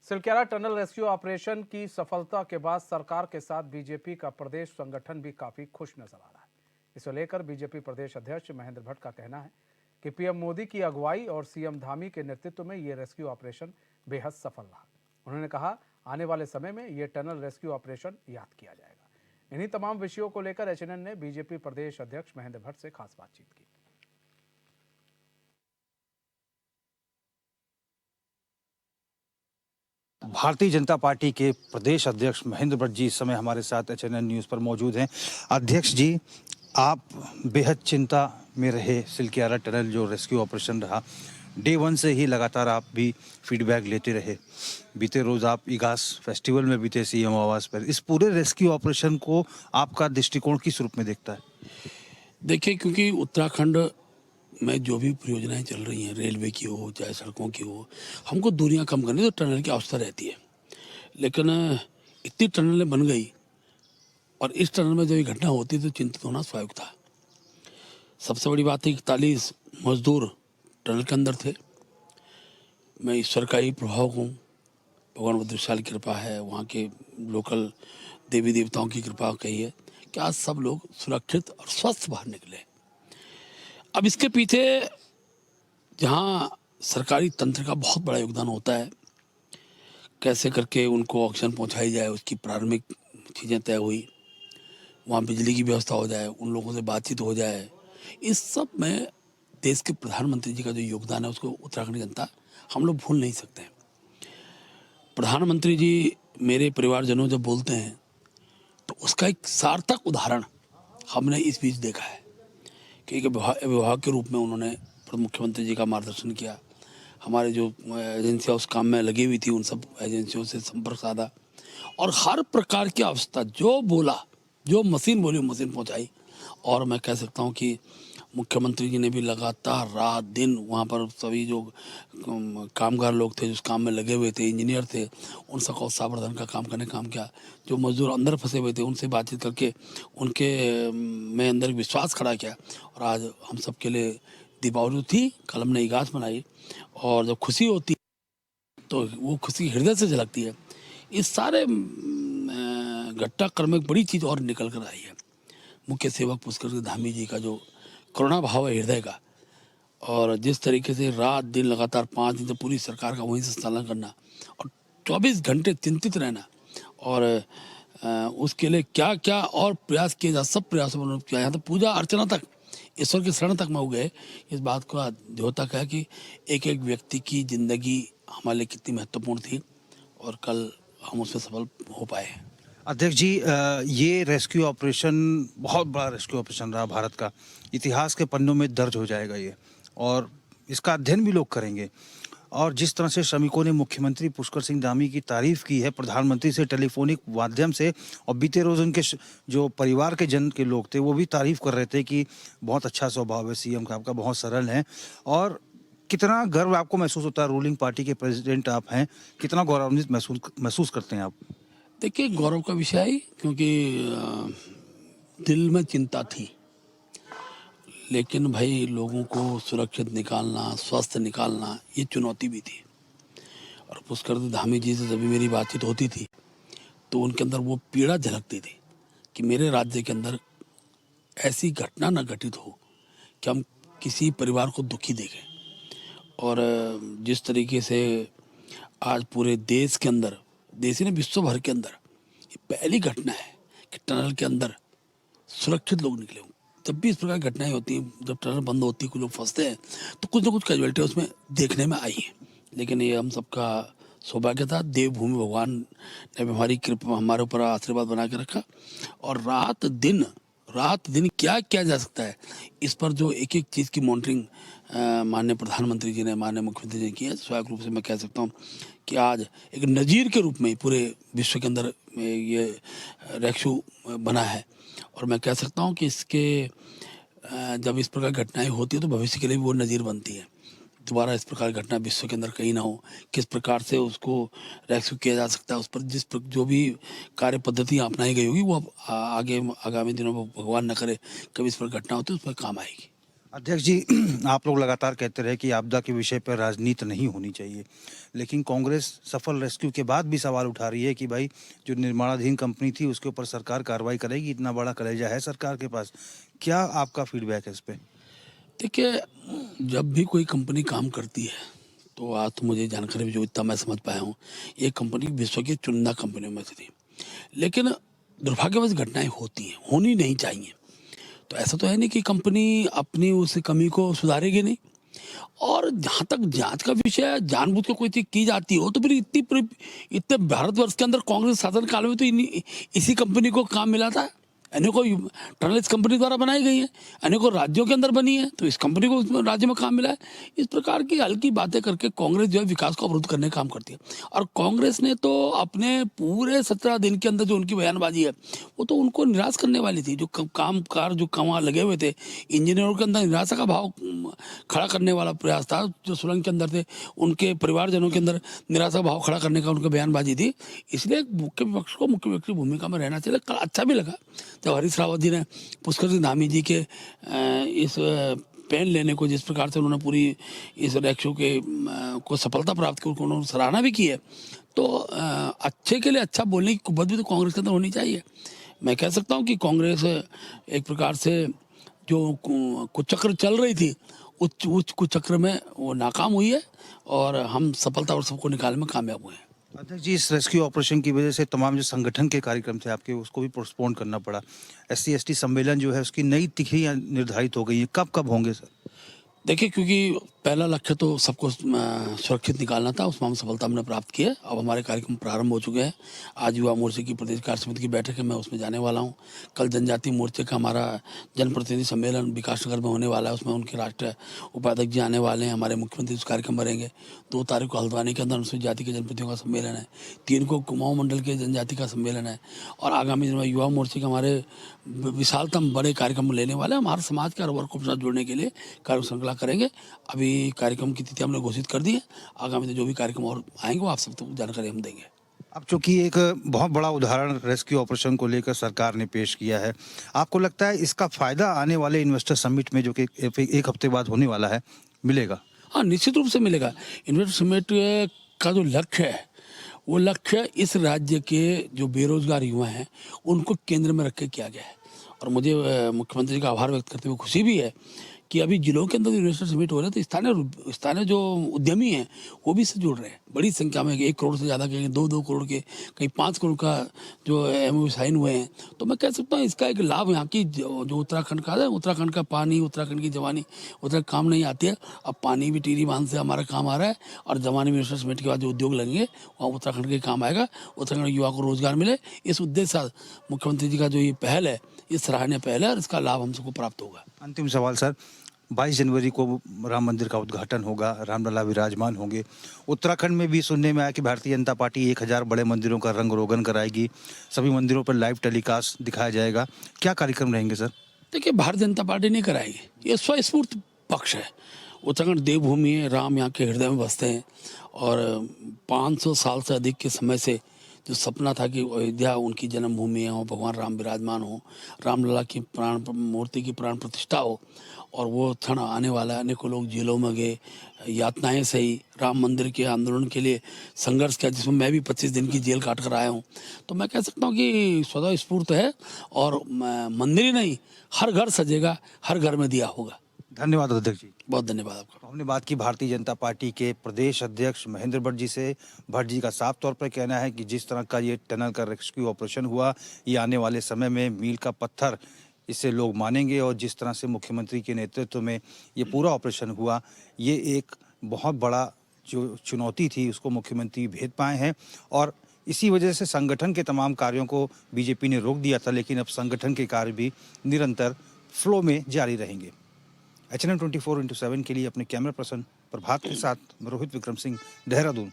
Silkyara tunnel rescue operation की सफलता के बाद सरकार के साथ बीजेपी का प्रदेश संगठन भी काफी खुश नजर आ रहा है। इसे लेकर बीजेपी प्रदेश अध्यक्ष महेंद्र भट्ट का कहना है कि पीएम मोदी की अगुवाई और सीएम धामी के नेतृत्व में ये रेस्क्यू ऑपरेशन बेहद सफल रहा। उन्होंने कहा, आने वाले समय में ये टनल रेस्क्यू ऑपरेशन याद किया जाएगा। इन्हीं तमाम विषयों को लेकर एचएनएन ने बीजेपी प्रदेश अध्यक्ष महेंद्र भट्ट से खास बातचीत की। भारतीय जनता पार्टी के प्रदेश अध्यक्ष महेंद्र भट्ट जी इस समय हमारे साथ एचएनएन न्यूज़ पर मौजूद हैं। अध्यक्ष जी, आप बेहद चिंता में रहे। सिलक्यारा टनल जो रेस्क्यू ऑपरेशन रहा, डे वन से ही लगातार आप भी फीडबैक लेते रहे। बीते रोज़ आप इगास फेस्टिवल में भी थे सीएम आवास पर। इस पूरे रेस्क्यू ऑपरेशन को आपका दृष्टिकोण किस रूप में देखता है? देखिए, क्योंकि उत्तराखंड में जो भी परियोजनाएं चल रही हैं, रेलवे की हो चाहे सड़कों की हो, हमको दूरियां कम करनी तो टनल की आवश्यकता रहती है। लेकिन इतनी टनलें बन गई और इस टनल में जब ये घटना होती तो चिंतित होना स्वाभाविक था। सबसे बड़ी बात है, 41 मजदूर टनल के अंदर थे। मैं ईश्वर का ही प्रभाव हूँ, भगवान बुद्धिशाली की कृपा है, वहाँ के लोकल देवी देवताओं की कृपा कही है कि आज सब लोग सुरक्षित और स्वस्थ बाहर निकले। अब इसके पीछे जहाँ सरकारी तंत्र का बहुत बड़ा योगदान होता है, कैसे करके उनको ऑक्सीजन पहुँचाई जाए, उसकी प्रारंभिक चीज़ें तय हुई, वहाँ बिजली की व्यवस्था हो जाए, उन लोगों से बातचीत हो जाए, इस सब में देश के प्रधानमंत्री जी का जो योगदान है उसको उत्तराखंड जनता हम लोग भूल नहीं सकते हैं। प्रधानमंत्री जी मेरे परिवारजनों जब बोलते हैं तो उसका एक सार्थक उदाहरण हमने इस बीच देखा है कि एक विभाग के रूप में उन्होंने मुख्यमंत्री जी का मार्गदर्शन किया। हमारे जो एजेंसियाँ उस काम में लगी हुई थी, उन सब एजेंसियों से संपर्क साधा और हर प्रकार की आवश्यकता जो बोला, जो मशीन बोली, मशीन पहुंचाई। और मैं कह सकता हूं कि मुख्यमंत्री जी ने भी लगातार रात दिन वहां पर सभी जो कामगार लोग थे, जिस काम में लगे हुए थे, इंजीनियर थे, उन सबका उत्साहवर्धन का काम किया। जो मजदूर अंदर फंसे हुए थे उनसे बातचीत करके उनके में अंदर विश्वास खड़ा किया। और आज हम सब के लिए दीपावली थी, कल हमने इगास मनाई और जब खुशी होती तो वो खुशी हृदय से झलकती है। इस सारे घटनाक्रम में एक बड़ी चीज़ और निकल कर आई है, मुख्य सेवक पुष्कर धामी जी का जो करुणा भाव है हृदय का, और जिस तरीके से रात दिन लगातार 5 दिन से पूरी सरकार का वहीं से संचालन करना और 24 घंटे चिंतित रहना और उसके लिए क्या क्या और प्रयास किए जा, सब प्रयासों में किया, यहाँ तो पूजा अर्चना तक, ईश्वर की शरण तक में हो गए। इस बात का द्योतक है कि एक एक व्यक्ति की जिंदगी हमारे लिए कितनी महत्वपूर्ण थी और कल हम उसमें सफल हो पाए। अध्यक्ष जी, ये रेस्क्यू ऑपरेशन बहुत बड़ा रेस्क्यू ऑपरेशन रहा भारत का। इतिहास के पन्नों में दर्ज हो जाएगा ये, और इसका अध्ययन भी लोग करेंगे। और जिस तरह से श्रमिकों ने मुख्यमंत्री पुष्कर सिंह धामी की तारीफ की है प्रधानमंत्री से टेलीफोनिक माध्यम से, और बीते रोज उनके जो परिवार के जन के लोग थे वो भी तारीफ कर रहे थे कि बहुत अच्छा स्वभाव है सीएम का, आपका बहुत सरल है। और कितना गर्व आपको महसूस होता है, रूलिंग पार्टी के प्रेसिडेंट आप हैं, कितना गौरवान्वित महसूस करते हैं आप? देखिए, गौरव का विषय है, क्योंकि दिल में चिंता थी, लेकिन भाई लोगों को सुरक्षित निकालना, स्वस्थ निकालना, ये चुनौती भी थी। और पुष्कर धामी जी से जब भी मेरी बातचीत होती थी तो उनके अंदर वो पीड़ा झलकती थी कि मेरे राज्य के अंदर ऐसी घटना न घटित हो कि हम किसी परिवार को दुखी देखें। और जिस तरीके से आज पूरे देश के अंदर, देश ही नहीं विश्व भर के अंदर, ये पहली घटना है कि टनल के अंदर सुरक्षित लोग निकले हों। जब भी इस प्रकार की घटनाएं होती हैं, जब टनल बंद होती है, कुछ लोग फंसते हैं, तो कुछ ना कुछ कैजुअलिटी उसमें देखने में आई है। लेकिन ये हम सबका सौभाग्य था, देवभूमि भगवान ने हमारी कृपा, हमारे ऊपर आशीर्वाद बना के रखा। और रात दिन क्या किया जा सकता है, इस पर जो एक एक चीज़ की मॉनिटरिंग माननीय प्रधानमंत्री जी ने, माननीय मुख्यमंत्री जी ने की है। स्वाभाविक रूप से मैं कह सकता हूँ कि आज एक नज़ीर के रूप में पूरे विश्व के अंदर ये रेस्क्यू बना है। और मैं कह सकता हूँ कि इसके जब इस प्रकार घटनाएं होती है तो भविष्य के लिए भी वो नज़ीर बनती है। दोबारा इस प्रकार की घटना विश्व के अंदर कहीं ना हो, किस प्रकार से उसको रेस्क्यू किया जा सकता है, उस पर जो भी कार्य पद्धतियाँ अपनाई गई होगी वो आगे आगामी दिनों में भगवान न करे कभी इस पर घटना होती है, उस पर काम आएगी। अध्यक्ष जी, आप लोग लगातार कहते रहे कि आपदा के विषय पर राजनीति नहीं होनी चाहिए, लेकिन कांग्रेस सफल रेस्क्यू के बाद भी सवाल उठा रही है कि भाई जो निर्माणाधीन कंपनी थी उसके ऊपर सरकार कार्रवाई करेगी, इतना बड़ा कलेजा है सरकार के पास। क्या आपका फीडबैक है इस पे? देखिए, जब भी कोई कंपनी काम करती है तो आज तो मुझे जानकारी जो इतना मैं समझ पाया हूँ, ये कंपनी विश्व की चुनिंदा कंपनियों में से थी। लेकिन दुर्भाग्यवश घटनाएं होती हैं, होनी नहीं चाहिए। तो ऐसा तो है नहीं कि कंपनी अपनी उस कमी को सुधारेगी नहीं। और जहाँ तक जांच का विषय है, जानबूझ के कोई चीज़ की जाती हो तो फिर इतने भारतवर्ष के अंदर कांग्रेस शासन काल में तो इसी कंपनी को काम मिला था। अनेकों टनल इस कंपनी द्वारा बनाई गई है, अनेकों राज्यों के अंदर बनी है, तो इस कंपनी को उस राज्य में काम मिला है। इस प्रकार की हल्की बातें करके कांग्रेस जो है विकास को अवरुद्ध करने का काम करती है। और कांग्रेस ने तो अपने पूरे 17 दिन के अंदर जो उनकी बयानबाजी है वो तो उनको निराश करने वाली थी। जो कामकार जो वहाँ लगे हुए थे, इंजीनियरों के अंदर निराशा का भाव खड़ा करने वाला प्रयास था। जो सुरंग के अंदर थे उनके परिवारजनों के अंदर निराशा का भाव खड़ा करने का उनका बयानबाजी थी। इसलिए मुख्य विपक्ष को मुख्य विपक्ष की भूमिका में रहना चाहिए। कल अच्छा भी लगा जब हरीश रावत जी ने पुष्कर सिंह धामी जी के इस पेन लेने को जिस प्रकार से उन्होंने पूरी इस रेस्क्यू के को सफलता प्राप्त की, उन्होंने सराहना भी की है। तो अच्छे के लिए अच्छा बोलने की कुव्वत भी तो कांग्रेस के अंदर होनी चाहिए। मैं कह सकता हूँ कि कांग्रेस एक प्रकार से जो कुचक्र चल रही थी उस कुचक्र में वो नाकाम हुई है और हम सफलता और सबको निकालने में कामयाब हुए हैं। अध्यक्ष जी, इस रेस्क्यू ऑपरेशन की वजह से तमाम जो संगठन के कार्यक्रम थे आपके, उसको भी पोस्टपोन करना पड़ा। SC/ST सम्मेलन जो है उसकी नई तिथियां निर्धारित हो गई हैं, कब कब होंगे सर? देखिए, क्योंकि पहला लक्ष्य तो सबको सुरक्षित निकालना था, उसमें हम सफलता हमने प्राप्त की है। अब हमारे कार्यक्रम प्रारंभ हो चुके हैं। आज युवा मोर्चे की प्रदेश कार्य समिति की बैठक है, मैं उसमें जाने वाला हूं। कल जनजातीय मोर्चे का हमारा जनप्रतिनिधि सम्मेलन विकासनगर में होने वाला है, उसमें उनके राष्ट्रीय उपाध्यक्ष जी आने वाले हैं, हमारे मुख्यमंत्री उस कार्यक्रम में रहेंगे। 2 तारीख को हल्द्वानी के अंदर अनुसूचित जाति के जनप्रतिनिधियों का सम्मेलन है। 3 को कुमाऊं मंडल के जनजाति का सम्मेलन है। और आगामी दिनों में युवा मोर्चे के हमारे विशालतम बड़े कार्यक्रम लेने वाले हैं। हमारे समाज के हर वर्ग को साथ जोड़ने के लिए कार्य श्रृंखला करेंगे। अभी कार्यक्रम की तिथि हमने घोषित कर दी है। आगामी दिन जो भी कार्यक्रम और आएंगे वो आप सबको जानकारी हम देंगे। अब चूंकि एक बहुत बड़ा उदाहरण रेस्क्यू ऑपरेशन को लेकर सरकार ने पेश किया है, आपको लगता है इसका फायदा आने वाले इन्वेस्टर समिट में जो कि एक हफ्ते बाद होने वाला है, मिलेगा? हाँ, निश्चित रूप से मिलेगा। इन्वेस्टर समिट का जो लक्ष्य है वो लक्ष्य इस राज्य के जो बेरोजगार युवा हैं उनको केंद्र में रख के किया गया है। और मुझे मुख्यमंत्री का आभार व्यक्त करते हुए खुशी भी है कि अभी जिलों के अंदर इन्वेस्टर समिट हो रहे हैं तो स्थानीय जो उद्यमी हैं वो भी इससे जुड़ रहे हैं बड़ी संख्या में। 1 करोड़ से ज़्यादा कहीं 2 करोड़ के, कहीं 5 करोड़ का जो MOU साइन हुए हैं। तो मैं कह सकता हूँ इसका एक लाभ यहाँ की जो उत्तराखंड का है, उत्तराखंड का पानी, उत्तराखंड की जवानी उत्तराखंड काम नहीं आती है। अब पानी भी टिहरी बांध से हमारा काम आ रहा है और जवानी में इन्वेस्टर समिट के बाद जो उद्योग लगेंगे वहाँ उत्तराखंड के काम आएगा, उत्तराखंड के युवा को रोजगार मिले। इस उद्देश्य से मुख्यमंत्री जी का जो ये पहल है, ये सराहनीय पहल है और इसका लाभ हम सबको प्राप्त होगा। अंतिम सवाल सर, 22 जनवरी को राम मंदिर का उद्घाटन होगा, रामलला विराजमान होंगे। उत्तराखंड में भी सुनने में आया कि भारतीय जनता पार्टी 1000 बड़े मंदिरों का रंग रोगन कराएगी, सभी मंदिरों पर लाइव टेलीकास्ट दिखाया जाएगा। क्या कार्यक्रम रहेंगे सर? देखिए, भारतीय जनता पार्टी नहीं कराएगी, ये स्वस्फूर्त पक्ष है। उत्तराखंड देवभूमि है, राम यहाँ के हृदय में बसते हैं और 500 साल से अधिक के समय से जो सपना था कि अयोध्या उनकी जन्मभूमि है, वहाँ भगवान राम विराजमान हो, रामलला की मूर्ति की प्राण प्रतिष्ठा हो, और वो क्षण आने वाला है। अनेकों लोग जेलों में गए, यातनाएं सही, राम मंदिर के आंदोलन के लिए संघर्ष किया, जिसमें मैं भी 25 दिन की जेल काट कर आया हूँ। तो मैं कह सकता हूँ कि स्वतः स्फूर्त है और मंदिर ही नहीं, हर घर सजेगा, हर घर में दिया होगा। धन्यवाद अध्यक्ष जी। बहुत धन्यवाद आपका। हमने बात की भारतीय जनता पार्टी के प्रदेश अध्यक्ष महेंद्र भट्ट जी से। भट्ट जी का साफ तौर पर कहना है कि जिस तरह का ये टनल का रेस्क्यू ऑपरेशन हुआ, ये आने वाले समय में मील का पत्थर इसे लोग मानेंगे। और जिस तरह से मुख्यमंत्री के नेतृत्व में ये पूरा ऑपरेशन हुआ, ये एक बहुत बड़ा जो चुनौती थी उसको मुख्यमंत्री भेद पाए हैं। और इसी वजह से संगठन के तमाम कार्यों को बीजेपी ने रोक दिया था, लेकिन अब संगठन के कार्य भी निरंतर फ्लो में जारी रहेंगे। HNM 24/7 के लिए अपने कैमरा पर्सन प्रभात के साथ मैं रोहित विक्रम सिंह, देहरादून।